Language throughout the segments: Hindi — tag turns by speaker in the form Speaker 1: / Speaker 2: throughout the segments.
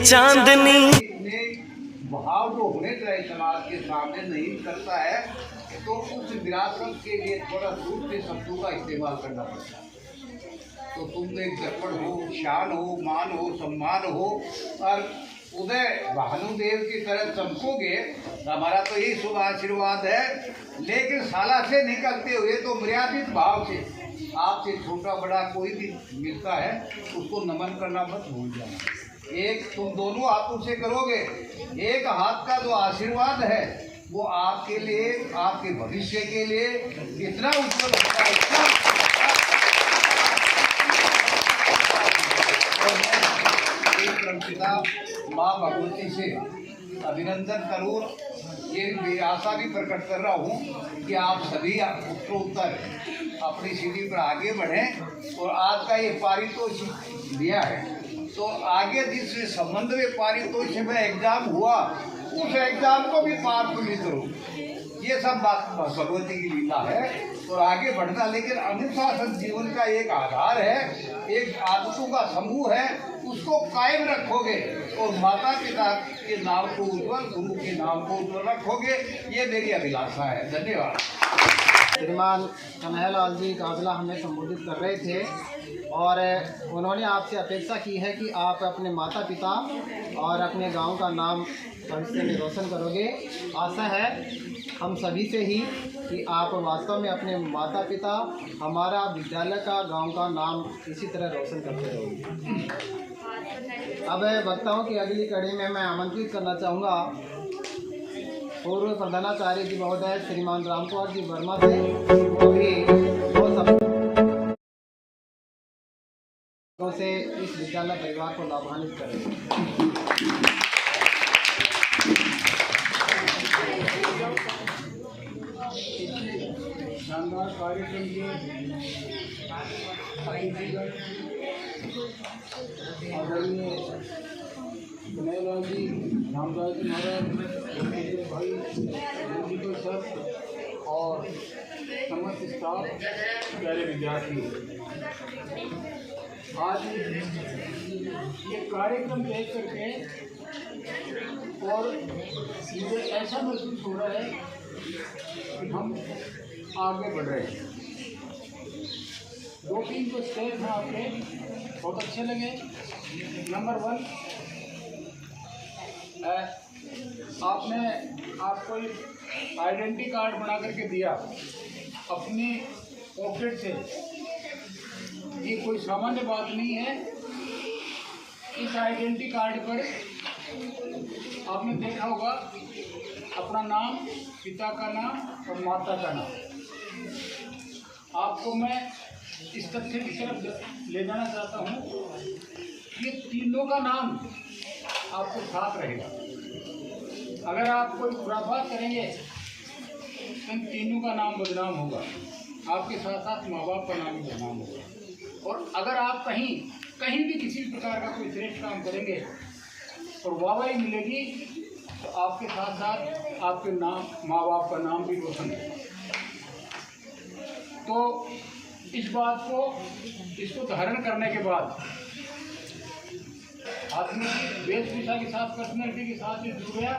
Speaker 1: चांदनी।
Speaker 2: भाव जो होने चाहिए समाज के सामने नहीं करता है तो उस विरासत के लिए थोड़ा दूर से शब्दों का इस्तेमाल करना पड़ता है। तो तुम एक दर्पण हो, शान हो, मान हो, सम्मान हो और उदय भानुदेव की तरह चमकोगे, हमारा तो यही शुभ आशीर्वाद है। लेकिन शाला से निकलते हुए तो मर्यादित भाव से आपसे छोटा बड़ा कोई भी मिलता है उसको नमन करना मत भूल जाना। एक तुम दोनों हाथों से करोगे, एक हाथ का जो आशीर्वाद है वो आपके लिए, आपके भविष्य के लिए इतना उज्जवल होता है, इतना। पिता माँ भगवती से अभिनंदन करूँ, ये आशा भी प्रकट कर रहा हूँ कि आप सभी उत्तरोत्तर अपनी सीढ़ी पर आगे बढ़ें और आज का ये पारितोषिक दिया है तो आगे जिस संबंध में पारितोषिक में एग्जाम हुआ उस एग्जाम को भी पार पूरी करो। ये सब बात भगवती की लीला है और आगे बढ़ना। लेकिन अनुशासन जीवन का एक आधार है, एक आदतों का समूह है, उसको कायम रखोगे और माता पिता के नाम को उज्ज्वल, गुरु के नाम को उज्ज्वल रखोगे, ये मेरी अभिलाषा है। धन्यवाद।
Speaker 3: श्रीमान कन्हैयालाल जी काजला हमें संबोधित कर रहे थे और उन्होंने आपसे अपेक्षा की है कि आप अपने माता पिता और अपने गांव का नाम भविष्य में रोशन करोगे। आशा है हम सभी से ही कि आप वास्तव में अपने माता पिता, हमारा विद्यालय का, गांव का नाम इसी तरह रोशन करते रहोगे। अब वक्ताओं की अगली कड़ी में मैं आमंत्रित करना चाहूँगा पूर्व प्रधानाचार्य जी महोदय श्रीमान रामकुमार जी वर्मा से, वो भी से इस विद्यालय परिवार को लाभान्वित करेंगे।
Speaker 2: शानदार कार्यक्रम के आदरणीय कन्हैयालाल जी, रामदास जी महाराज, भाई प्रिंसिपल सर और समस्त स्टाफ, प्यारे विद्यार्थी, आज ये कार्यक्रम देख करके और मुझे ऐसा महसूस हो रहा है कि हम आगे बढ़ रहे हैं। 2-3 जो स्टेप हैं आपके बहुत अच्छे लगे। नंबर 1, आपने आपको एक आइडेंटिटी कार्ड बना करके दिया अपनी पॉकेट से। ये कोई सामान्य बात नहीं है। इस आइडेंटिटी कार्ड पर आपने देखा होगा अपना नाम, पिता का नाम और माता का नाम। आपको मैं इस तथ्य की तरफ ले जाना चाहता हूँ, ये तीनों का नाम आपको साथ रहेगा। अगर आप कोई खुराफात करेंगे तो इन तीनों का नाम बदनाम होगा, आपके साथ साथ माँ बाप का नाम भी बदनाम होगा। और अगर आप कहीं भी किसी भी प्रकार का कोई श्रेष्ठ काम करेंगे और वाहवाही मिलेगी तो आपके साथ साथ आपके नाम, माँ बाप का नाम भी रोशन है। तो इस बात को, इसको धारण करने के बाद आदमी की वेशभूषा के साथ, पर्सनैलिटी के साथ ही जुड़ गया।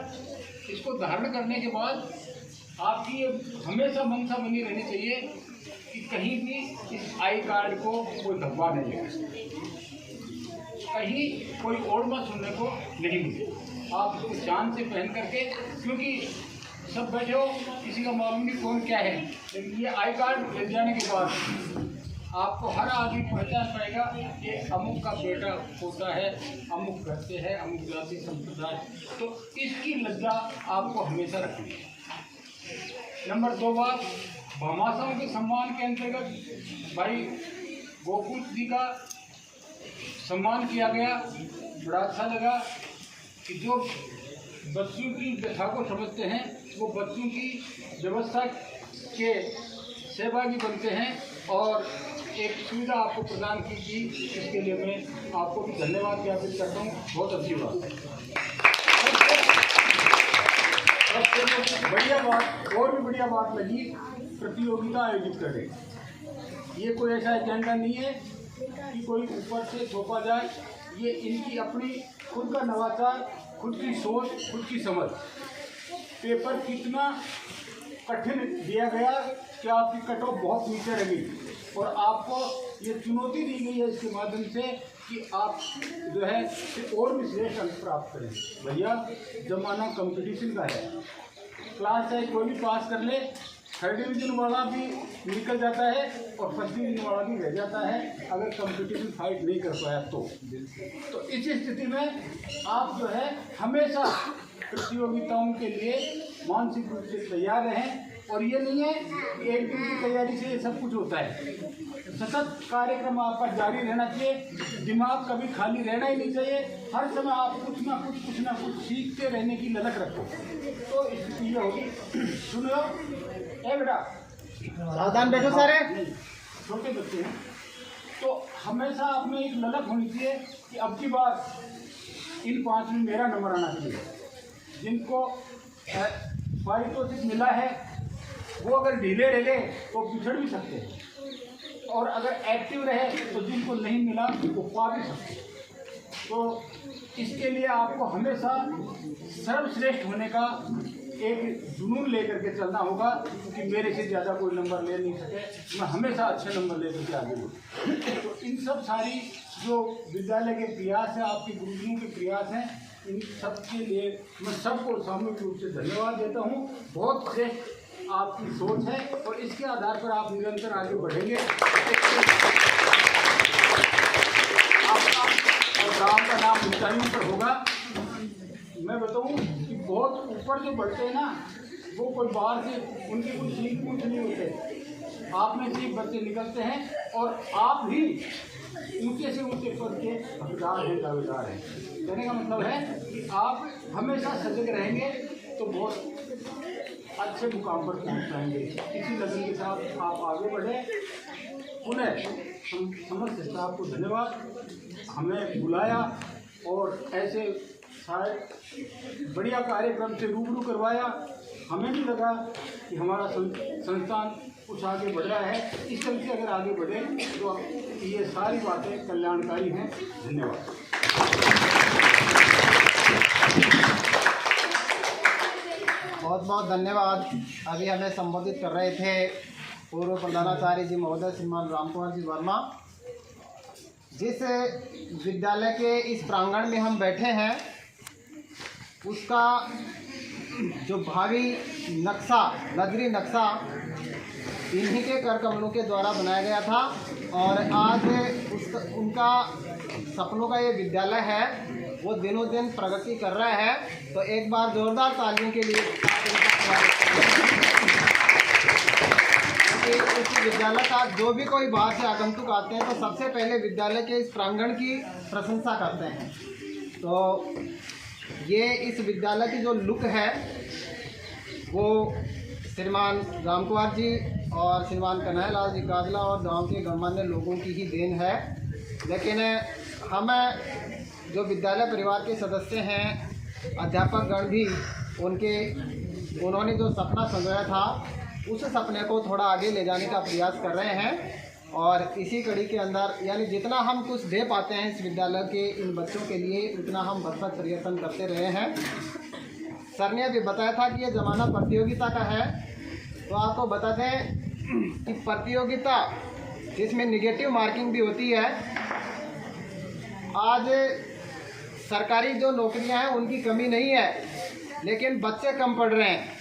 Speaker 2: इसको धारण करने के बाद आपकी हमेशा मंशा बनी रहनी चाहिए कि कहीं भी इस आई कार्ड को कोई धब्बा नहीं है, कहीं कोई ओढ़मा सुनने को नहीं मिले। आप इसको जान से पहन करके, क्योंकि सब बैठे हो, किसी का मालूम नहीं कौन क्या है, लेकिन ये आई कार्ड ले जाने के बाद आपको हर आदमी पहचान पाएगा कि अमुक का बेटा होता है, अमुक करते हैं, अमुक जाति संप्रदाय। तो इसकी लज्जा आपको हमेशा रखनी है। नंबर 2 बात, भामाशाहों के सम्मान के अंतर्गत भाई गोकुल जी का सम्मान किया गया। बड़ा अच्छा लगा कि जो बच्चों की व्यथा को समझते हैं वो बच्चों की व्यवस्था के सहभागी बनते हैं और एक सुविधा आपको प्रदान की थी। इसके लिए मैं आपको भी धन्यवाद ज्ञापित करता हूँ। बहुत अच्छी बात है। बढ़िया बात, और भी बढ़िया बात लगी, प्रतियोगिता आयोजित करें। ये कोई ऐसा एजेंडा नहीं है कि कोई ऊपर से थोपा जाए ये इनकी अपनी खुद का नवाचार, खुद की सोच, खुद की समझ। पेपर कितना कठिन दिया गया कि आपकी कट ऑफ बहुत नीचे रही और आपको ये चुनौती दी गई है इसके माध्यम से कि आप जो है और भी श्रेष्ठ अंक प्राप्त करें। भैया जमाना कंपटीशन का है, क्लास चाहे कोई भी पास कर ले, 3rd डिवीजन वाला भी निकल जाता है और 1st डिवीजन वाला भी रह जाता है अगर कंपटीशन फाइट नहीं कर पाया तो इस स्थिति में आप जो है हमेशा प्रतियोगिताओं के लिए मानसिक रूप से तैयार रहें। और ये नहीं है कि एक दिन की तैयारी से ये सब कुछ होता है, सतत कार्यक्रम आपका जारी रहना चाहिए, दिमाग कभी खाली रहना ही नहीं चाहिए, हर समय आप कुछ ना कुछ सीखते रहने की ललक रखो। तो स्थिति ये होगी। सुनो ए बेटा,
Speaker 3: सावधान बैठो सारे,
Speaker 2: छोटे बच्चे हैं तो हमेशा आप में एक ललक होनी चाहिए कि अब की बार इन 5 में मेरा नंबर आना चाहिए। जिनको पारितोषिक मिला है वो अगर ढीले रहे तो पिछड़ भी सकते हैं और अगर एक्टिव रहे तो जिनको नहीं मिला वो पा भी सकते हैं। तो इसके लिए आपको हमेशा सर्वश्रेष्ठ होने का एक जुनून लेकर के चलना होगा कि मेरे से ज़्यादा कोई नंबर ले नहीं सके, मैं हमेशा अच्छे नंबर लेकर के आगे बढ़ूँ। तो इन सब सारी जो विद्यालय के प्रयास हैं, आपके गुरुजनों के प्रयास हैं, इन सब के लिए मैं सबको सामूहिक रूप से धन्यवाद देता हूँ। बहुत श्रेष्ठ आपकी सोच है और इसके आधार पर आप निरंतर आगे बढ़ेंगे। आपका और गाँव का नाम ऊंचाइयों पर होगा। मैं बताऊं कि बहुत ऊपर जो बढ़ते हैं ना वो कोई बाहर से उनकी कुछ सीख कुछ नहीं होते, आप में से बच्चे निकलते हैं और आप भी ऊंचे से ऊंचे पद के हकदार हैं, दावेदार हैं। कहने का मतलब है कि आप हमेशा सजग रहेंगे तो बहुत अच्छे मुकाम पर पहुँच जाएंगे। इसी लगन के साथ आप आगे बढ़े। पुनः समस्त स्टाफ को धन्यवाद, हमें बुलाया और ऐसे शायद बढ़िया कार्यक्रम से रूबरू करवाया। हमें भी लगा कि हमारा संस्थान कुछ आगे बढ़ रहा है। इस तरह से अगर आगे बढ़े तो ये सारी बातें कल्याणकारी हैं। धन्यवाद।
Speaker 3: बहुत बहुत धन्यवाद। अभी हमें संबोधित कर रहे थे पूर्व प्रधानाचार्य जी महोदय श्रीमान राम कुमार जी वर्मा। जिस विद्यालय के इस प्रांगण में हम बैठे हैं उसका जो भावी नक्शा, नगरीय नक्शा इन्हीं के कर कमलों के द्वारा बनाया गया था और आज उनका सपनों का ये विद्यालय है वो दिनों दिन प्रगति कर रहा है। तो एक बार जोरदार तालियों के लिए इस विद्यालय का जो भी कोई बाहर से आगंतुक आते हैं तो सबसे पहले विद्यालय के इस प्रांगण की प्रशंसा करते हैं। तो ये इस विद्यालय की जो लुक है वो श्रीमान राम कुमार जी और श्रीमान कन्हैयालाल जी काजला और गांव के गणमान्य लोगों की ही देन है। लेकिन हम जो विद्यालय परिवार के सदस्य हैं, अध्यापक गण भी उन्होंने जो सपना संजोया था उस सपने को थोड़ा आगे ले जाने का प्रयास कर रहे हैं। और इसी कड़ी के अंदर यानी जितना हम कुछ दे पाते हैं इस विद्यालय के इन बच्चों के लिए उतना हम बरसक प्रयत्न करते रहे हैं। सर ने अभी बताया था कि ये ज़माना प्रतियोगिता का है। तो आपको बता दें कि प्रतियोगिता जिसमें निगेटिव मार्किंग भी होती है, आज सरकारी जो नौकरियां हैं उनकी कमी नहीं है लेकिन बच्चे कम पढ़ रहे हैं।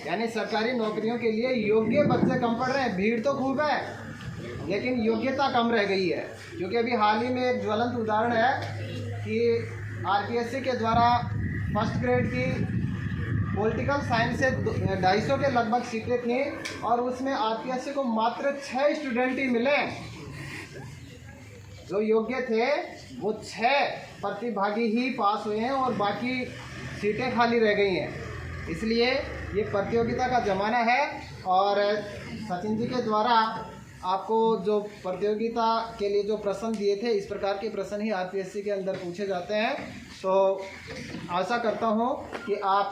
Speaker 3: यानी सरकारी नौकरियों के लिए योग्य बच्चे कम पढ़ रहे हैं। भीड़ तो खूब है लेकिन योग्यता कम रह गई है। क्योंकि अभी हाल ही में एक ज्वलंत उदाहरण है कि आरपीएससी के द्वारा फर्स्ट ग्रेड की पॉलिटिकल साइंस से 250 के लगभग सीटें थी और उसमें आरपीएससी को मात्र 6 स्टूडेंट ही मिले। जो योग्य थे वो 6 प्रतिभागी ही पास हुए हैं और बाकी सीटें खाली रह गई हैं। इसलिए ये प्रतियोगिता का ज़माना है और सचिन जी के द्वारा आपको जो प्रतियोगिता के लिए जो प्रश्न दिए थे इस प्रकार के प्रश्न ही आरपीएससी के अंदर पूछे जाते हैं। तो आशा करता हूँ कि आप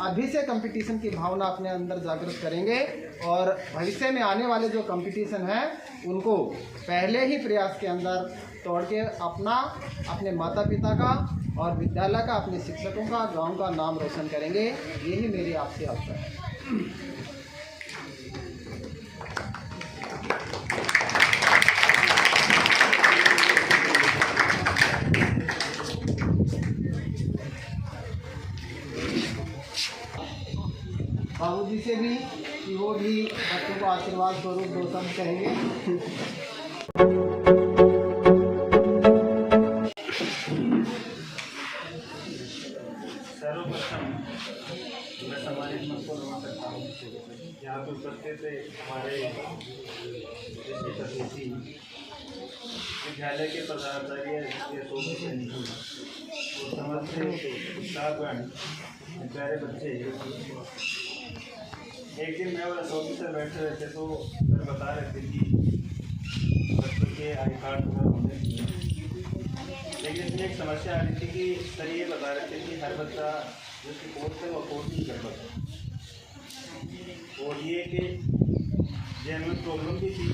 Speaker 3: अभी से कंपटीशन की भावना अपने अंदर जागृत करेंगे और भविष्य में आने वाले जो कंपटीशन हैं उनको पहले ही प्रयास के अंदर तोड़ के अपने माता पिता का और विद्यालय का, अपने शिक्षकों का, गांव का नाम रोशन करेंगे। यही मेरी आपसे आशा है। बाबूजी से भी कि वो भी बच्चों को आशीर्वाद स्वरूप 2 शब्द कहेंगे।
Speaker 1: सर्वप्रथम मैं सामाजिक मंच को नमन करता हूँ। यहाँ पर उपस्थित हमारे अतिथि विद्यालय के प्रधानाचार्य और समस्त उत्साहगण, प्यारे बच्चे। एक दिन मैं और अशोक सर बैठे रहे थे तो सर बता रहे थे कि बच्चों के आई कार्ड वगैरह होने चाहिए, लेकिन इसमें एक समस्या आ रही थी कि सर ये बता रहे थे कि हर बच्चा जो कि कोर्स है वो अफोर्ड नहीं कर पाता, और ये कि जेन्युइन प्रॉब्लम भी थी।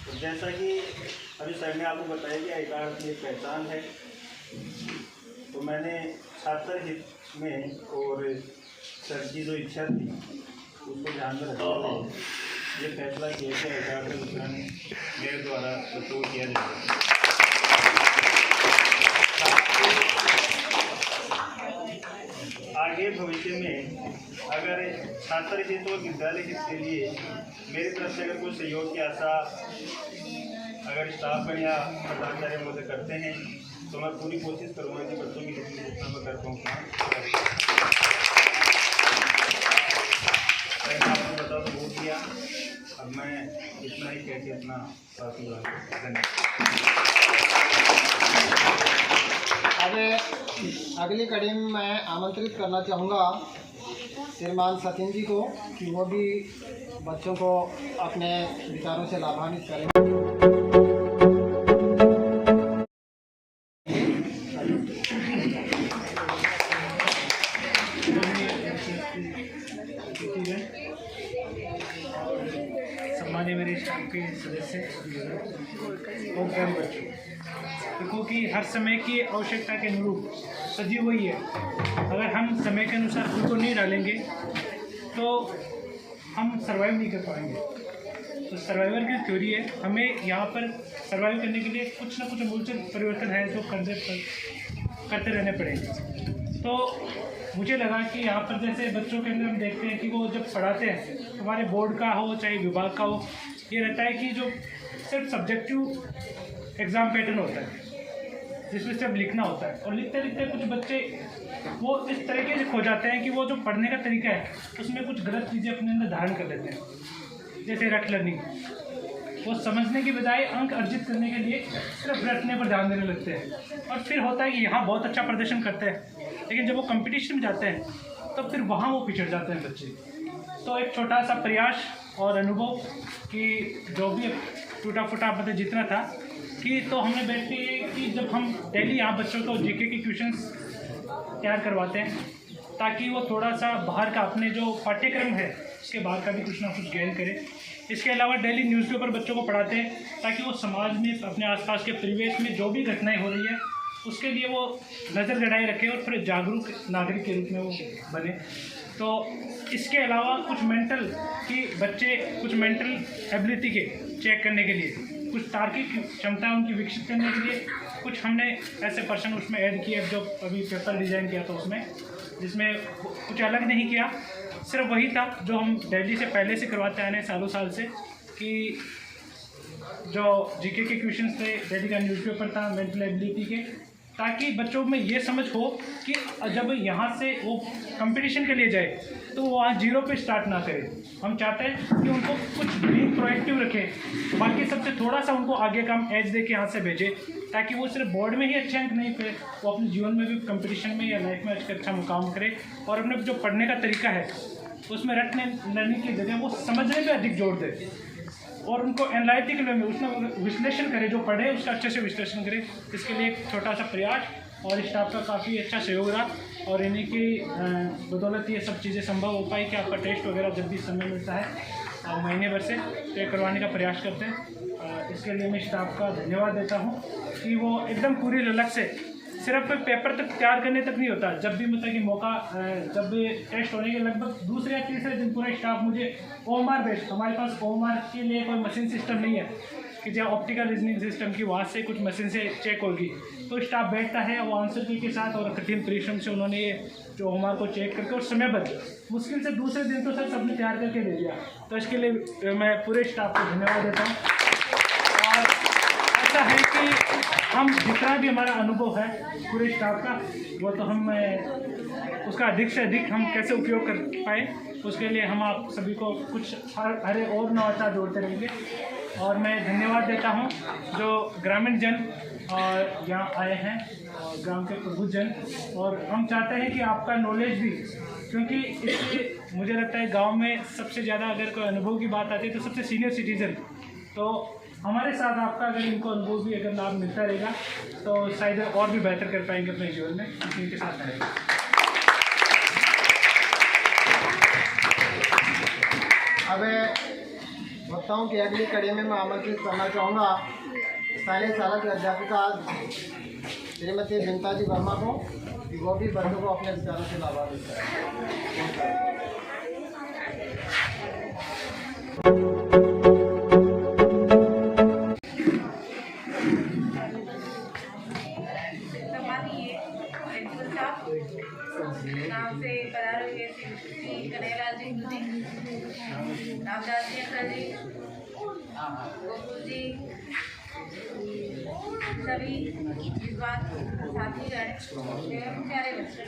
Speaker 1: तो जैसा कि अभी सर ने आपको बताया कि आई कार्ड की एक पहचान है, तो मैंने छात्र हित में और सर की जो इच्छा थी उसको ध्यान में रखते हुए ये फैसला किया कि आई कार्ड का वितरण मेरे द्वारा बच्चों को किया जाएगा। आगे भविष्य में अगर छात्र हित और विद्यालय हित के लिए मेरी तरफ से अगर कोई सहयोग की आशा अगर स्टाफगण या प्राचार्य महोदय करते हैं तो मैं पूरी कोशिश करूँगा कि बच्चों की हित में जितना मैं कर पाऊँ। आपको बता तो वो किया, अब मैं इतना ही कह के अपना साथी धन्यवाद।
Speaker 3: अब अगली कड़ी में मैं आमंत्रित करना चाहूँगा श्रीमान सचिन जी को कि वो भी बच्चों को अपने विचारों से लाभान्वित करें।
Speaker 4: सम्मानित मेरे स्टाफ के सदस्य और प्यारे बच्चों, देखो कि हर समय की आवश्यकता के अनुरूप सजीव वही है। अगर हम समय के अनुसार खुद को नहीं डालेंगे तो हम सर्वाइव नहीं कर पाएंगे। तो सर्वाइवर की थ्योरी है, हमें यहाँ पर सर्वाइव करने के लिए कुछ ना कुछ अमूलचूल परिवर्तन है जो करते रहने पड़ेंगे। तो मुझे लगा कि यहाँ पर जैसे बच्चों के अंदर हम देखते हैं कि वो जब पढ़ाते हैं, हमारे बोर्ड का हो चाहे विभाग का हो, ये रहता है कि जो सिर्फ सब्जेक्टिव एग्ज़ाम पैटर्न होता है जिसमें सिर्फ लिखना होता है, और लिखते लिखते कुछ बच्चे वो इस तरीके से खो जाते हैं कि वो जो पढ़ने का तरीका है उसमें कुछ गलत चीज़ें अपने अंदर धारण कर लेते हैं, जैसे रट लर्निंग। वो समझने की बजाय अंक अर्जित करने के लिए सिर्फ रटने पर ध्यान देने लगते हैं, और फिर होता है कि यहाँ बहुत अच्छा प्रदर्शन करते हैं लेकिन जब वो कंपटीशन में जाते हैं तो फिर वहाँ वो पिछड़ जाते हैं बच्चे। तो एक छोटा सा प्रयास और अनुभव कि जो भी टूटा फूटा मतलब जितना था कि तो हमने बैठ के कि जब हम डेली यहाँ बच्चों को जीके के क्वेश्चंस तैयार करवाते हैं ताकि वो थोड़ा सा बाहर का अपने जो पाठ्यक्रम है उसके बाहर का भी कुछ ना कुछ ज्ञान करें। इसके अलावा डेली न्यूज़पेपर बच्चों को पढ़ाते हैं ताकि वो समाज में अपने आसपास के परिवेश में जो भी घटनाएं हो रही है उसके लिए वो नज़र गड़ाए रखे और फिर जागरूक नागरिक के रूप में वो बने। तो इसके अलावा कुछ मेंटल कि बच्चे कुछ मेंटल एबिलिटी के चेक करने के लिए, कुछ तार्किक क्षमता उनकी विकसित करने के लिए कुछ हमने ऐसे पर्सन उसमें ऐड किए जो अभी पेपर डिज़ाइन किया था उसमें, जिसमें कुछ अलग नहीं किया, सिर्फ वही था जो हम दिल्ली से पहले से करवाते आए हैं सालों साल से, कि जो जीके के क्वेश्चंस थे, दिल्ली का न्यूज़पेपर था मेंटल एबिलिटी के, ताकि बच्चों में ये समझ हो कि जब यहाँ से वो कंपटीशन के लिए जाए तो वहाँ जीरो पे स्टार्ट ना करे। हम चाहते हैं कि उनको कुछ बीइंग प्रोएक्टिव रखें, बाकी सबसे थोड़ा सा उनको आगे का एज दे के यहाँ से भेजें ताकि वो सिर्फ बोर्ड में ही अच्छे अंक नहीं पे, वो अपने जीवन में भी कंपटीशन में या लाइफ में अच्छा मुकाम करे और अपने जो पढ़ने का तरीका है उसमें रटने लर्निंग की जगह वो समझने पर अधिक जोर दे और उनको एनालिटिकल वे में उसमें विश्लेषण करे, जो पढ़े उसका अच्छे से विश्लेषण करे। इसके लिए एक छोटा सा प्रयास और स्टाफ का काफ़ी अच्छा सहयोग रहा और इन्हीं की बदौलत ये सब चीज़ें संभव हो पाई कि आपका टेस्ट वगैरह जब भी समय मिलता है महीने भर से तो करवाने का प्रयास करते हैं। इसके लिए मैं स्टाफ का धन्यवाद देता हूँ कि वो एकदम पूरी ललक से सिर्फ पेपर तक तैयार करने तक नहीं होता, जब भी मतलब कि मौका जब भी टेस्ट होने के लगभग दूसरे या तीसरे दिन पूरा स्टाफ मुझे OMR बेस्ड, हमारे पास OMR के लिए कोई मशीन सिस्टम नहीं है कि जहाँ ऑप्टिकल रीजनिंग सिस्टम की वहाँ से कुछ मशीन से चेक होगी, तो स्टाफ बैठता है वो आंसर की के साथ और कठिन परिश्रम से उन्होंने ये जो OMR को चेक करके और समयबद्ध मुश्किल से दूसरे दिन तो सर सबने तैयार करके दे दिया, तो इसके लिए मैं पूरे स्टाफ को धन्यवाद देता हूँ। और ऐसा है कि हम जितना भी हमारा अनुभव है पूरे स्टाफ का वो तो हम उसका अधिक से अधिक हम कैसे उपयोग कर पाए उसके लिए हम आप सभी को कुछ हरे और नवाचार जोड़ते रहेंगे। और मैं धन्यवाद देता हूं जो ग्रामीण जन और यहाँ आए हैं और गांव के प्रबुद्धजन, और हम चाहते हैं कि आपका नॉलेज भी, क्योंकि इससे मुझे लगता है गांव में सबसे ज़्यादा अगर कोई अनुभव की बात आती है तो सबसे सीनियर सिटीजन, तो हमारे साथ आपका अगर इनको अनुभव भी अगर लाभ मिलता रहेगा तो शायद और भी बेहतर कर पाएंगे अपने जीवन में, इनके साथ रहेगा।
Speaker 3: अब बताता हूँ कि अगली कड़ी में मैं आमंत्रित करना चाहूँगा स्थानीय शाला की अध्यापिका श्रीमती बिंता जी वर्मा को, कि वो भी बच्चों को अपने विचारों से लाभान्वित करें।
Speaker 5: नाम से पधारे हुए श्री कन्हैयालाल जी रामदास जी अंकल जी, गोकुल जी, सभी विद्वान साथीगण एवं प्यारे बच्चे,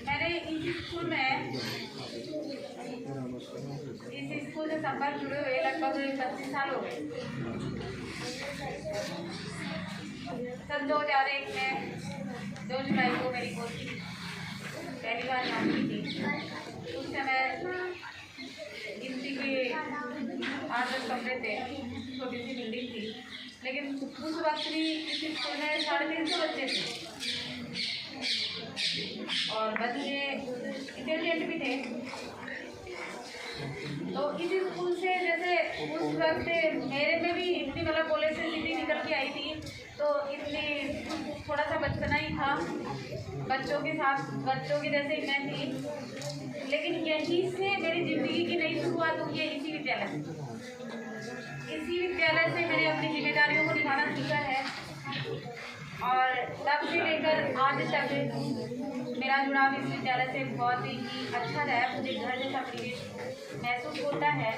Speaker 5: मैंने इस स्कूल से संपर्क जुड़े हुए लगभग 25 साल हो गए। सन 2001 में 2 जुलाई को मेरी पोती पहली बार यहाँ की थी। उस समय गिनती के 8-10 कमरे थे, छोटी सी बिल्डिंग थी, लेकिन उस वक्त भी इस स्कूल में 350 बच्चे थे और बच्चे इंटेलिजेंट भी थे। तो इस स्कूल से जैसे उस वक्त मेरे में भी इतनी मतलब कॉलेज से सीधी निकल के आई थी, तो इतनी थोड़ा सा बचपना ही था, बच्चों के साथ बच्चों की जैसे ही मैं थी, लेकिन यहीं से मेरी ज़िंदगी की नई शुरुआत हुई है इसी विद्यालय से। इसी विद्यालय से मैंने अपनी जिम्मेदारियों को निभाना सीखा है और तब से लेकर आज तक मेरा जुड़ाव इस विद्यालय से बहुत ही अच्छा रहा है। मुझे घर जैसा परिवेश महसूस होता है।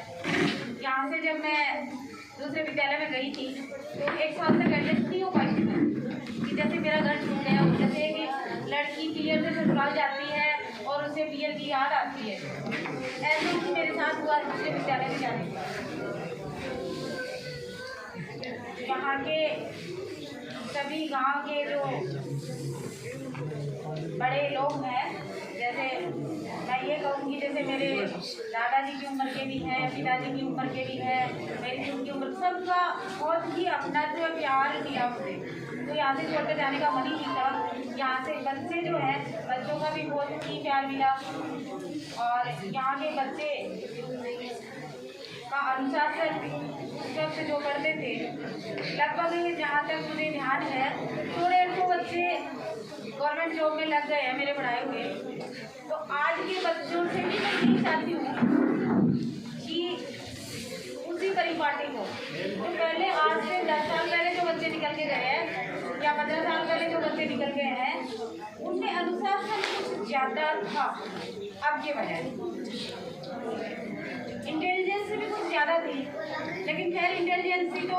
Speaker 5: यहाँ से जब मैं दूसरे विद्यालय में गई थी तो 1 साल तक एडजस्ट नहीं हो पाई थी कि जैसे मेरा घर छूट गया, जैसे कि लड़की पियर से ससुराल जाती है और उसे पियर की याद आती है, ऐसे ही मेरे साथ हुआ दूसरे विद्यालय में जाने के बाद। वहाँ के सभी गांव के जो बड़े लोग हैं, जैसे मैं ये कहूँगी जैसे मेरे दादाजी की उम्र के भी हैं, पिताजी की उम्र के भी हैं, मेरी उनकी उम्र, सबका बहुत ही अपना जो प्यार दिया मुझे, तो यहाँ से छोड़ कर जाने का मन ही नहीं था। यहाँ से बच्चे जो हैं, बच्चों का भी बहुत ही प्यार मिला और यहाँ के बच्चे का अनुशासन उस वक्त जो करते थे, लगभग जहाँ तक मुझे ध्यान है 150 बच्चे गवर्नमेंट जॉब में लग गए हैं मेरे पढ़ाए हुए। तो आज के बच्चों से भी मैं यही चाहती हूँ कि उसी परिपाटी को जो पहले आज से 10 साल पहले जो बच्चे निकल के गए हैं या 15 साल पहले जो बच्चे निकल गए हैं, उनमें अनुशासन कुछ ज़्यादा था अब के बजाय, इंटेलिजेंस भी कुछ ज़्यादा थी, लेकिन खैर इंटेलिजेंसी तो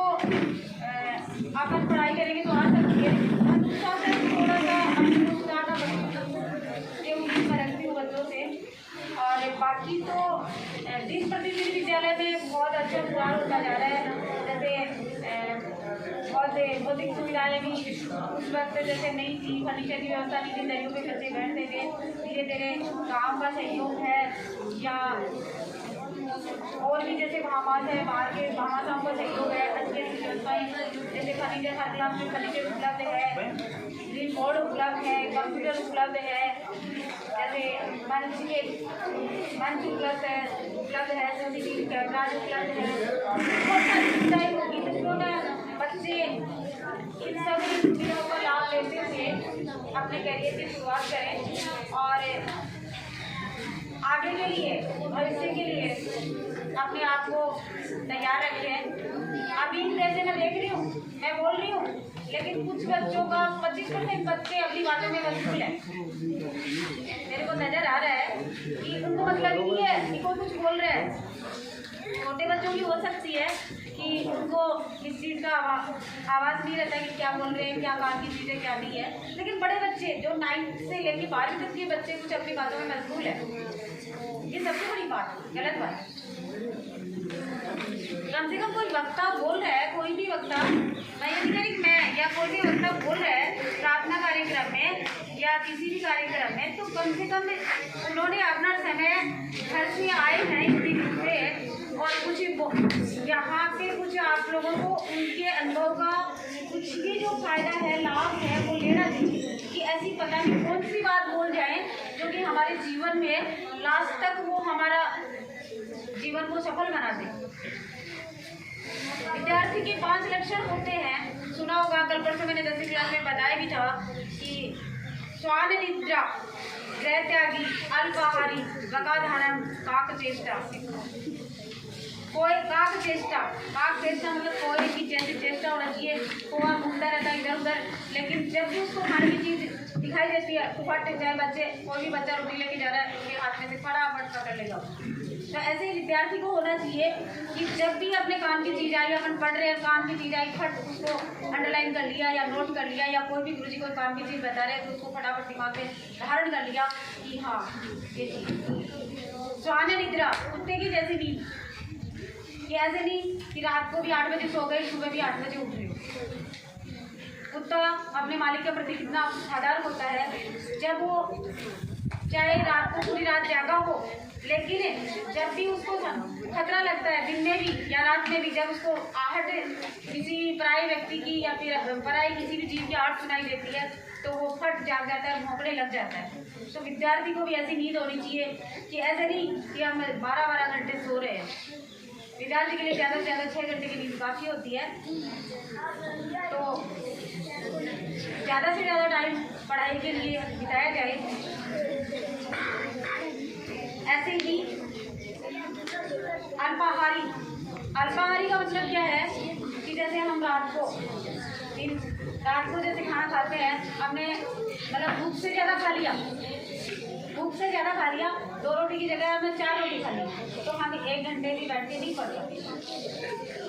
Speaker 5: अपन पढ़ाई करेंगे तो आ सकती है, अनुशासन थोड़ा सा ज़्यादा ये उम्मीद मैं रखती हूँ बच्चों से। और बाकी तो दिन प्रतिदिन विद्यालय में बहुत अच्छा सुधार होता जा रहा है। जैसे बहुत भौतिक सुविधाएँ भी उस वक्त जैसे नहीं थी, फर्नीचर की व्यवस्था नहीं थी, दरियों पे बच्चे बैठते थे। धीरे धीरे गाँव का सहयोग है या और भी जैसे भामाश है, बाहर के भामाशाओं का सहयोग है, अच्छी अच्छी संस्थाएं जैसे फर्नीचर हर क्लास में फर्नीचर उपलब्ध है, ग्रीन बोर्ड उपलब्ध है, कंप्यूटर उपलब्ध है, जैसे मंच उपलब्ध है, CCTV कैमरा उपलब्ध है, बहुत सारी सुविधाएं होगी जिसको ना बच्चे इन सभी सुविधाओं का लाभ लेते हुए अपने करियर की शुरुआत करें और आगे के लिए, भविष्य के लिए अपने आप को तैयार रखें। अभी जैसे मैं देख रही हूँ, मैं बोल रही हूँ, लेकिन कुछ बच्चों का 25% बच्चे अपनी बातों में मशगूल हैं। मेरे को नजर आ रहा है कि उनको मतलब ही नहीं है कि कोई कुछ बोल रहा है। छोटे बच्चों की हो सकती है कि उनको इस चीज़ का आवाज़ नहीं रहता कि क्या बोल रहे हैं, क्या काम की चीज़ें क्या नहीं है, लेकिन बड़े बच्चे जो 9th से लेकर 12वीं तक के बच्चे कुछ अपनी बातों में मशगूल है, ये सबसे बड़ी बात, गलत बात। कम से कम कोई वक्ता बोल रहा है, कोई भी वक्ता, मैं ये नहीं कह रही मैं या कोई भी वक्ता बोल रहा है प्रार्थना कार्यक्रम में या किसी भी कार्यक्रम में, तो कम से कम उन्होंने अपना समय घर से आए हैं इतनी दूर से और कुछ यहाँ पे कुछ आप लोगों को उनके अनुभव का कुछ भी जो फायदा है, लाभ है, वो लेना चाहिए कि ऐसी पता नहीं कौन सी बात बोल जाए जो कि हमारे जीवन में लास्ट तक वो हमारा जीवन को सफल बना दे। विद्यार्थी के 5 लक्षण होते हैं, सुना होगा, कल परसों मैंने 10वीं क्लास में बताया भी था कि श्वान निद्रा, गृह त्यागी, अल्पाहारी, वकाधारण, काक चेष्टा। कोई काक चेष्टा मतलब कोई की जैसी चेष्टा हो रही है, कोआ घूमता रहता है इधर उधर, लेकिन जब भी उसको खाने की चीज़ दिखाई देती है तो फट जाए बच्चे, कोई भी बच्चा रोटी लेके जा रहा है उसके हाथ में से फटाफट पकड़ लेगा। तो ऐसे ही विद्यार्थी को होना चाहिए कि जब भी अपने काम की चीज़ आई, अपन पढ़ रहे हैं, काम की चीज़ आई, फट उसको अंडरलाइन कर लिया या नोट कर लिया, या कोई भी गुरुजी कोई काम की चीज़ बता रहे हैं तो उसको फटाफट दिमाग में धारण कर लिया कि हाँ ये चीज़। स्वान निद्रा, कुत्ते की जैसी नींद, कि ऐसे नहीं कि रात को भी 8 बजे सो गए, सुबह भी 8 बजे उठ रहे हो। कुत्ता अपने मालिक के प्रति कितना वफादार होता है, जब वो चाहे रात को पूरी रात जागा हो, लेकिन जब भी उसको खतरा लगता है, दिन में भी या रात में भी, जब उसको आहट किसी पराई व्यक्ति की या फिर पराई किसी भी जीव की आहट सुनाई देती है तो वो फट जाग जाता है, भौंकने लग जाता है। तो विद्यार्थी को भी ऐसी नींद होनी चाहिए कि ऐसे नहीं कि हम 12-12 घंटे सो रहे हैं। विद्यार्थी के लिए ज़्यादा से ज़्यादा 6 घंटे की नींद काफ़ी होती है। तो ज़्यादा से ज़्यादा टाइम पढ़ाई के लिए बिताया जाए। ऐसे ही अल्पाहारी का मतलब क्या है कि जैसे हम रात को जैसे खाना खाते हैं, हमने मतलब भूख से ज़्यादा खा लिया, 2 रोटी की जगह हमने 4 रोटी खा ली, तो हम 1 घंटे भी बैठ के नहीं पढ़ सकते,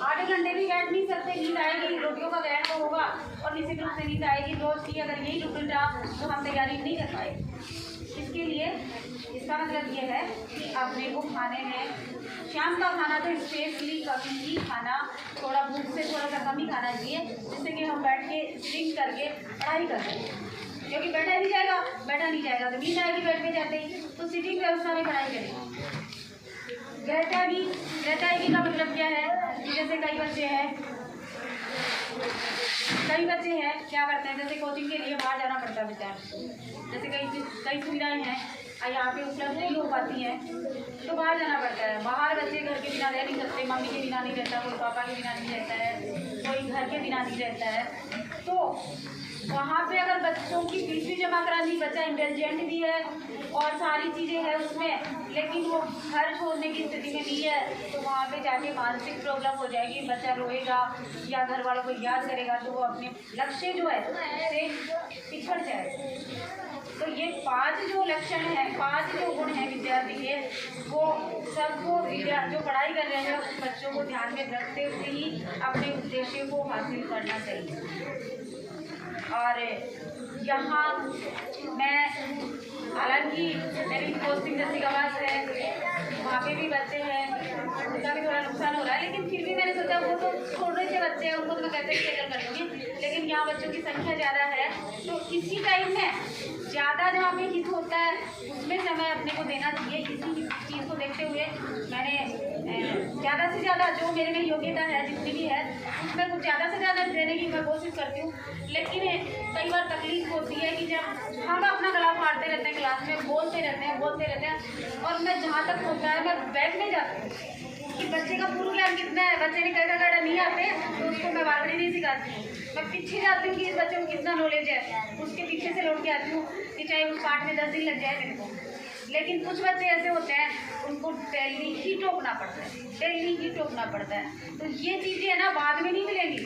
Speaker 5: 8 घंटे भी बैठ नहीं सकते। नींद आएगी, रोटियों का ग्रहण तो होगा और निश्चित रूप से नींद आएगी। रोज की अगर यही रूटीन रहा तो हम तैयारी नहीं कर पाए। इसके लिए इसका मतलब ये है कि अपने को खाने में शाम का खाना तो स्पेशली कभी ही खाना, थोड़ा भूख से थोड़ा सा कम ही खाना चाहिए, जिससे कि हम बैठ के स्ट्रिंग करके पढ़ाई कर सकें। क्योंकि बैठा नहीं जाएगा तो नींद आएगी बैठ के जाते ही, तो सिटिंग व्यवस्था में पढ़ाई करें। गृहत्यागी का मतलब क्या है कि जैसे कई बच्चे हैं क्या करते हैं, जैसे कोचिंग के लिए बाहर जाना पड़ता है विद्यार्थी, जैसे कई सुविधाएं हैं यहाँ पे उपलब्ध नहीं हो पाती हैं तो बाहर जाना पड़ता है। बाहर बच्चे घर के बिना रह नहीं सकते, मम्मी के बिना नहीं रहता, कोई पापा के बिना नहीं रहता है, कोई घर के बिना नहीं रहता है। तो वहाँ पे अगर बच्चों की फीस भी जमा करानी, बच्चा इंटेलिजेंट भी है और सारी चीज़ें हैं उसमें, लेकिन वो घर छोड़ने की स्थिति में नहीं है, तो वहाँ पे जाके मानसिक प्रॉब्लम हो जाएगी, बच्चा रोएगा या घर वालों को याद करेगा, तो वो अपने लक्ष्य जो है से पिछड़ जाए। तो ये 5 जो लक्षण हैं, 5 जो गुण हैं विद्यार्थी के, वो सबको जो पढ़ाई कर रहे हैं उस बच्चों को ध्यान में रखते हुए ही अपने उद्देश्य को हासिल करना चाहिए। और यहाँ मैं हालांकि मेरी पोस्टिंग नसीबाबाद है, वहाँ पे भी बच्चे हैं, उनका भी थोड़ा नुकसान हो रहा है, लेकिन फिर भी मैंने सोचा वो तो छोटे से बच्चे हैं, उनको तो मैं कैसे कैटर कर दूँगी, लेकिन यहाँ बच्चों की संख्या ज़्यादा है, तो इसी टाइम में ज़्यादा जहाँ पे हित होता है उसमें समय अपने को देना चाहिए। इसी चीज़ को देखते हुए मैंने क्या ज़्यादा से ज़्यादा जो मेरे में योग्यता है जितनी भी है उसमें कुछ ज़्यादा से ज़्यादा देने की मैं कोशिश करती हूँ। लेकिन कई बार तकलीफ होती है कि जब हम अपना गला फाड़ते रहते हैं क्लास में, बोलते रहते हैं और मैं जहाँ तक होता है मैं बैठने जाती हूँ कि बच्चे का पूर्व ज्ञान कितना है। बच्चे ने कई कड़ा नहीं आते तो उसको मैं वाकई नहीं सिखाती हूँ। मैं पीछे जाती हूँ कि इस बच्चे को कितना नॉलेज है, उसके पीछे से लौट के आती हूँ कि चाहे उस पाठ में 10 दिन लग जाए मेरे को। लेकिन कुछ बच्चे ऐसे होते हैं उनको डेली ही टोकना पड़ता है, तो ये चीज़ें है ना बाद में नहीं मिलेंगी।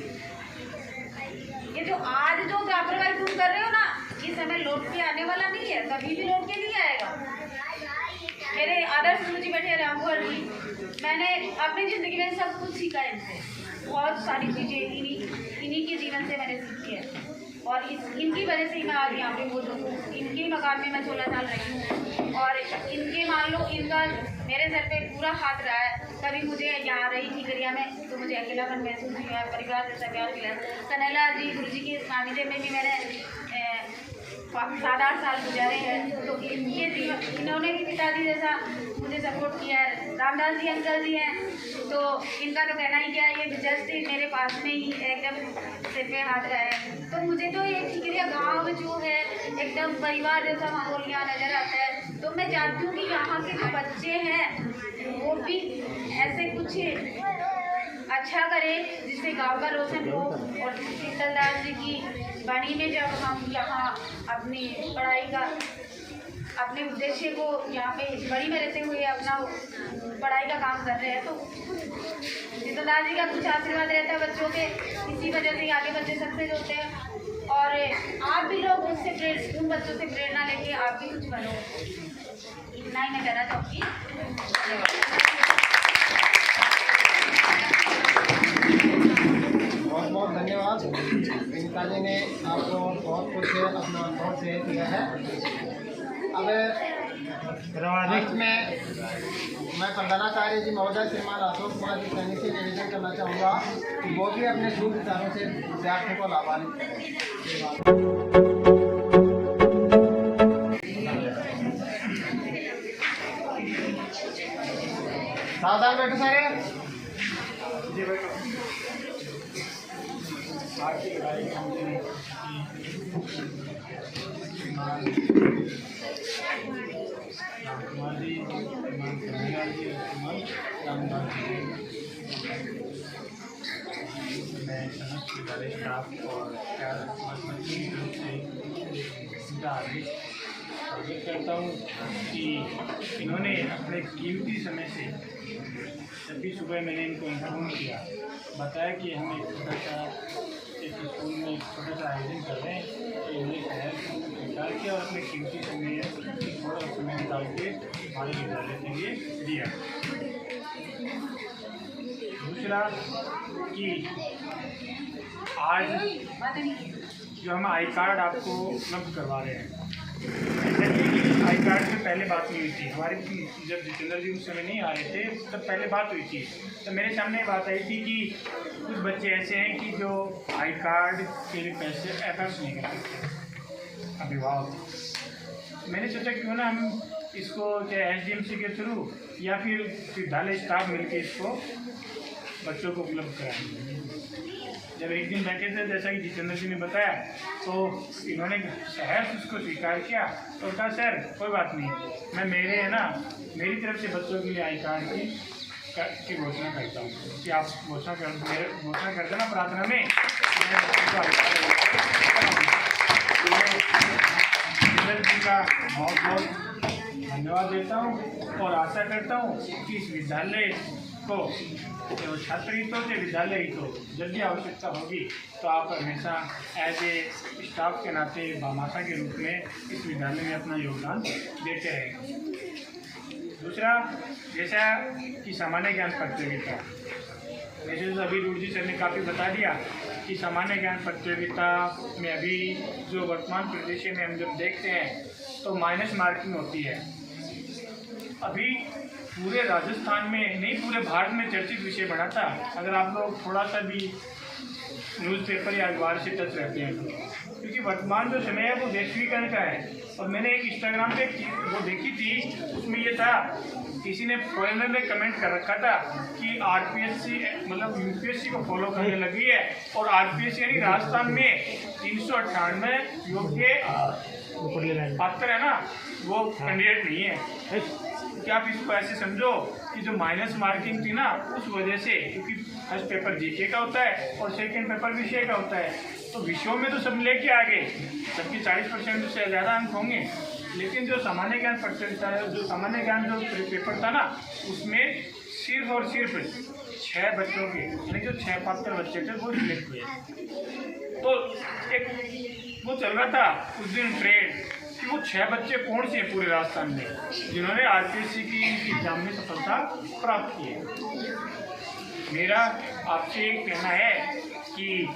Speaker 5: ये जो आज जो लापरवाही तुम कर रहे हो ना, ये समय लौट के आने वाला नहीं है, कभी भी लौट के नहीं आएगा। मेरे आदर्श गुरु जी बैठे रामपुर जी, मैंने अपनी ज़िंदगी में सब कुछ सीखा है इनसे। बहुत सारी चीज़ें इन्हीं के जीवन से मैंने सीखी है और इनकी वजह से ही मैं आज यहाँ पे मौजूद हूँ। इनके मकान में मैं 16 साल रही हूँ और इनके मान लो इनका मेरे सर पे पूरा हाथ रहा है। कभी मुझे यहाँ रही थी गरिया में तो मुझे अकेलापन महसूस हुआ, परिवार जैसा प्यार मिला। कन्हैया जी गुरु जी की सानिध्य में भी मैंने 7-8 साल गुजारे हैं, तो इन्होंने भी पिताजी जैसा मुझे सपोर्ट किया है। रामदास जी अंकल जी हैं तो इनका तो कहना ही क्या है, ये जस्ट मेरे पास में ही एकदम सिर पे हाथ रहा है। तो मुझे तो ये ठिकरिया गांव जो है एकदम परिवार जैसा माहौल यहाँ नज़र आता है। तो मैं चाहती हूँ कि यहाँ के जो बच्चे हैं वो भी ऐसे कुछ अच्छा करें जिससे गांव का रोशन हो। और शीतलदास जी की वाणी में जब हम यहाँ अपनी पढ़ाई का अपने उद्देश्य को यहाँ पे बड़ी में रहते हुए अपना पढ़ाई का काम कर रहे हैं, तो शीतलदास जी का कुछ आशीर्वाद रहता है बच्चों के, इसी वजह से आगे बच्चे सक्सेस होते हैं। और आप भी लोग उससे उन बच्चों से प्रेरणा लेके आप भी कुछ बनो। इतना ही मैं कहना चाहूँगी।
Speaker 3: बहुत बहुत धन्यवाद। विनीता जी ने आपको बहुत कुछ अपना अनुभव शेयर किया है। अब अंत में मैं प्रधानाचार्य जी महोदय श्रीमान अशोक कुमार जी सैनी से निवेदन करना चाहूँगा कि वो भी अपने शुभ विचारों से विद्यार्थियों को लाभान्वित करें। सावधान बैठो सारे।
Speaker 4: मैं समस्त विद्यालय स्टाफ और स्वागत करता हूँ कि इन्होंने अपने कीमती समय से जब भी सुबह मैंने इनको इन्फॉर्म किया, बताया कि हम एक छोटा सा एक स्कूल में एक छोटा सा आयोजन कर रहे हैं, तो इन्होंने शहर स्वीकार किया और अपने कीमती समय थोड़ा समय निकाल के हमारे विद्यालय के लिए दिया। दूसरा कि आज जो हम आई कार्ड आपको उपलब्ध करवा रहे हैं, आई कार्ड से पहले बात नहीं हुई थी हमारी, जब जितेंद्र जी उस समय नहीं आ रहे थे तब पहले बात हुई थी, तो मेरे सामने बात आई थी कि कुछ बच्चे ऐसे हैं कि जो आई कार्ड के लिए पैसे एफर्ट्स नहीं कर सकते अभिभावक। मैंने सोचा क्यों ना हम इसको चाहे SDMC के थ्रू या फिर विद्यालय स्टाफ मिलकर इसको बच्चों को उपलब्ध कराएंगे। जब एक दिन बैठे थे, जैसा कि जितेंद्र जी ने बताया, तो इन्होंने सहर्ष उसको स्वीकार किया और कहा सर कोई बात नहीं, मैं मेरी तरफ से बच्चों के लिए आई कार्ड की घोषणा करता हूँ कि आप घोषणा कर देना प्रार्थना में। जितेंद्र जी का बहुत बहुत धन्यवाद देता हूँ और आशा करता हूँ कि इस विद्यालय को जो छात्र हित हो, चाहे विद्यालय हित हो, जब भी आवश्यकता होगी तो आप हमेशा एज ए स्टाफ के नाते भामाशा के रूप में इस विद्यालय में अपना योगदान देते रहेंगे। दूसरा, जैसा कि सामान्य ज्ञान प्रतियोगिता, वैसे तो अभी रूढ़ जी सर ने काफ़ी बता दिया कि सामान्य ज्ञान प्रतियोगिता में अभी जो वर्तमान परिदृश्य में हम जब देखते हैं तो माइनस मार्किंग होती है। अभी पूरे राजस्थान में नहीं, पूरे भारत में चर्चित विषय बना था। अगर आप लोग थोड़ा सा भी
Speaker 2: न्यूज़पेपर या अखबार से टच रहते हैं, क्योंकि वर्तमान जो समय है वो वैश्वीकरण का है। और मैंने एक इंस्टाग्राम पे वो देखी थी, उसमें ये था, किसी ने फॉरेनर ने कमेंट कर रखा था कि आरपीएससी मतलब यूपीएससी को फॉलो करने लगी है, और आरपीएससी यानी राजस्थान में 398 योग्य पात्र है ना, वो कैंडिडेट नहीं है। क्या आप इसको ऐसे समझो कि जो माइनस मार्किंग थी ना, उस वजह से, क्योंकि फर्स्ट पेपर जीके का होता है और सेकंड पेपर विषय का होता है, तो विषयों में तो सब लेके आ गए, सबकी 40% से ज़्यादा अंक होंगे, लेकिन जो सामान्य ज्ञान परसेंट था, जो सामान्य ज्ञान जो पेपर था ना, उसमें सिर्फ और सिर्फ 6 बच्चों के, यानी जो 6 पात्र बच्चे थे वो सिलेक्ट हुए। तो एक वो चल रहा था उस दिन ट्रेंड कि वो 6 बच्चे कौन से हैं पूरे राजस्थान में जिन्होंने आरपीएससी की एग्जाम में सफलता प्राप्त की है। मेरा आपसे एक कहना है कि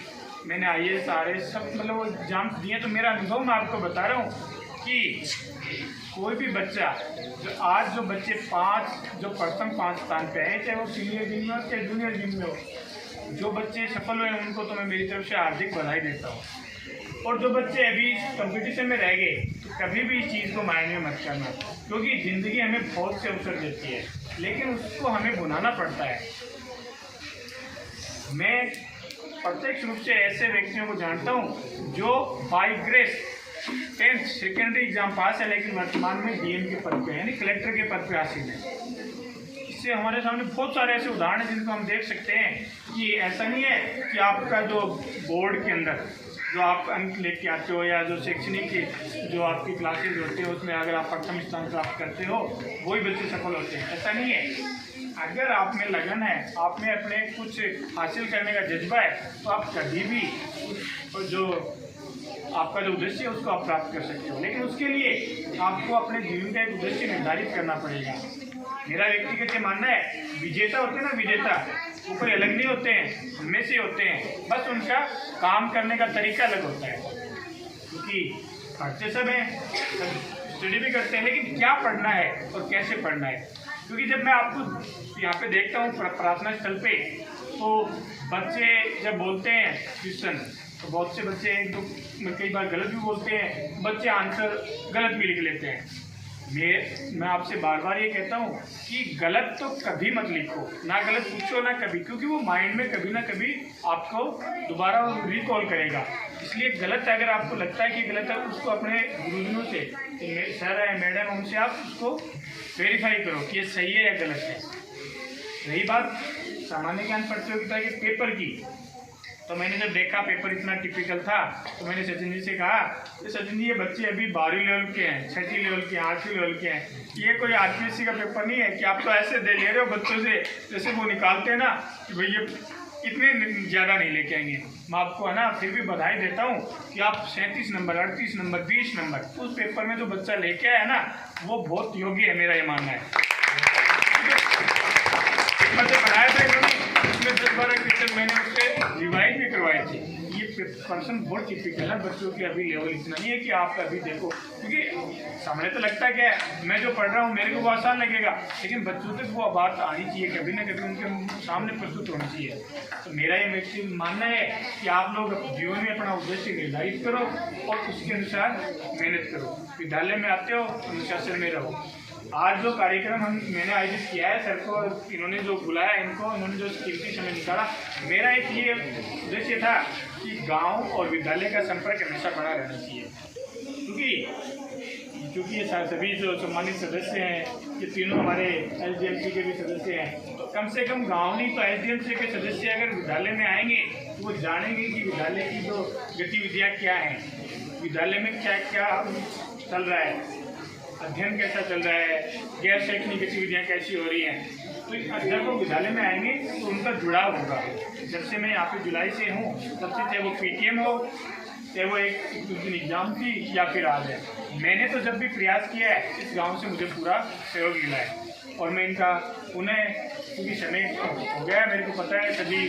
Speaker 2: मैंने आईएएस आरएएस सब मतलब वो एग्जाम दिए, तो मेरा अनुभव मैं आपको बता रहा हूँ कि कोई भी बच्चा जो बच्चे 5 जो प्रथम 5 स्थान पे है, चाहे वो सीनियर जिम में हो चाहे जूनियर जिम में हो, जो बच्चे सफल हुए उनको तो मैं मेरी तरफ से हार्दिक बधाई देता हूँ। और जो बच्चे अभी कंपटीशन में रह गए, तो कभी भी इस चीज़ को मायने मत करना, क्योंकि ज़िंदगी हमें बहुत से अवसर देती है, लेकिन उसको हमें भुनाना पड़ता है। मैं प्रत्यक्ष रूप से ऐसे व्यक्तियों को जानता हूँ जो by grace 10th secondary exam पास है, लेकिन वर्तमान में डीएम के पद पे यानी कलेक्टर के पद पे हासिल है। इससे हमारे सामने बहुत सारे ऐसे उदाहरण हैं जिनको हम देख सकते हैं कि ऐसा नहीं है कि आपका जो बोर्ड के अंदर जो आप अंक लेके आते हो या जो शैक्षणिक जो आपकी क्लासेज होती है उसमें अगर आप प्रथम स्थान प्राप्त करते हो वही बच्चे सफल होते हैं, ऐसा नहीं है। अगर आप में लगन है, आप में अपने कुछ हासिल करने का जज्बा है, तो आप कभी भी जो आपका जो उद्देश्य है उसको आप प्राप्त कर सकते हो, लेकिन उसके लिए आपको अपने जीवन का एक उद्देश्य निर्धारित करना पड़ेगा। मेरा व्यक्तिगत मानना है, विजेता होते हैं ना, विजेता वो कोई अलग नहीं होते हैं, हमें से होते हैं, बस उनका काम करने का तरीका अलग होता है। क्योंकि पढ़ते सब हैं, स्टडी भी करते हैं, लेकिन क्या पढ़ना है और कैसे पढ़ना है। क्योंकि जब मैं आपको यहाँ पे देखता हूँ प्रार्थना स्थल पे, तो बच्चे जब बोलते हैं क्वेश्चन, तो बहुत से बच्चे एक दो कई बार गलत भी बोलते हैं, बच्चे आंसर गलत भी लिख लेते हैं। मैं आपसे बार बार ये कहता हूँ कि गलत तो कभी मत लिखो, ना गलत पूछो ना कभी, क्योंकि वो माइंड में कभी ना कभी आपको दोबारा रिकॉल करेगा। इसलिए गलत अगर आपको लगता है कि गलत है, उसको अपने गुरुजनों से, सर है मैडम, उनसे आप उसको वेरीफाई करो कि ये सही है या गलत है। रही बात सामान्य ज्ञान प्रतियोगिता के पेपर की, तो मैंने जब देखा पेपर इतना टिपिकल था, तो मैंने सचिन जी से कहा कि सचिन जी ये बच्चे अभी 12वीं लेवल के हैं, 6ठी लेवल के हैं, 8वीं लेवल के हैं, ये कोई आरपीएससी का पेपर नहीं है कि आप तो ऐसे दे ले रहे हो बच्चों से जैसे वो निकालते हैं ना कि भाई ये इतने ज़्यादा नहीं लेके आएंगे। मैं आपको है ना फिर भी बधाई देता हूँ कि आप 37 नंबर, 38 नंबर, 20 नंबर उस पेपर में जो बच्चा लेके आया ना, वो बहुत योग्य है, मेरा ये मानना है। पेपर से पढ़ाया था इन्होंने, उसमें 10-12 क्वेश्चन मैंने उससे रिवाइज भी करवाए थे। ये पर्सन बहुत टिपिकल है, बच्चों के अभी लेवल इतना नहीं है कि आप अभी देखो, क्योंकि सामने तो लगता है कि मैं जो पढ़ रहा हूँ मेरे को वो आसान लगेगा, लेकिन बच्चों तक वो बात आनी चाहिए, कभी ना कभी उनके सामने प्रस्तुत होनी चाहिए। तो मेरा ये व्यक्ति मानना है कि आप लोग जीवन में अपना उद्देश्य निर्धारित करो और उसके अनुसार मेहनत करो। विद्यालय में आते हो अनुशासन में रहो। आज जो कार्यक्रम मैंने आयोजित किया है, सर को इन्होंने जो बुलाया, इन्होंने जो कीमती समय निकाला, मेरा एक ये उद्देश्य था कि गांव और विद्यालय का संपर्क हमेशा बना रहना चाहिए। क्योंकि ये सभी जो सम्मानित सदस्य हैं, ये तीनों हमारे एसडीएमसी के भी सदस्य हैं, तो कम से कम गांव नहीं तो एसडीएमसी के सदस्य अगर विद्यालय में आएंगे तो वो जानेंगे कि विद्यालय की जो गतिविधियाँ क्या हैं, विद्यालय में क्या क्या चल रहा है, अध्ययन कैसा चल रहा है, गैर शैक्षणिक गतिविधियाँ कैसी हो रही हैं। तो जब वो विद्यालय में आएंगे तो उनका जुड़ाव होगा। जब से मैं यहाँ पे जुलाई से हूँ, तब से चाहे वो पीटीएम हो, चाहे वो एक दिन एग्जाम थी या फिर आज है, मैंने तो जब भी प्रयास किया है इस गांव से मुझे पूरा सहयोग मिला है। और मैं इनका उन्हें, क्योंकि समय हो गया मेरे को पता है सभी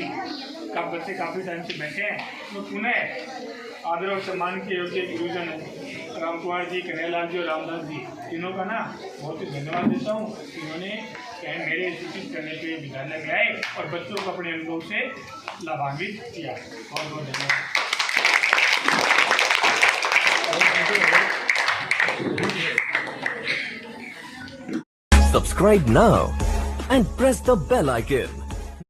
Speaker 2: बच्चे काफ़ी टाइम से बैठे हैं, तो उन्हें आदर और सम्मान के योग्य गुरुजन राम कुमार जी, कन्हैयालाल जी और रामदास जी, तीनों का ना बहुत ही धन्यवाद देता हूँ। इन्होंने मेरे सूचित करने के लिए विद्यालय में आए और बच्चों को अपने अनुभव से
Speaker 4: लाभान्वित किया। बहुत बहुत धन्यवाद।
Speaker 6: Subscribe now and press the bell icon.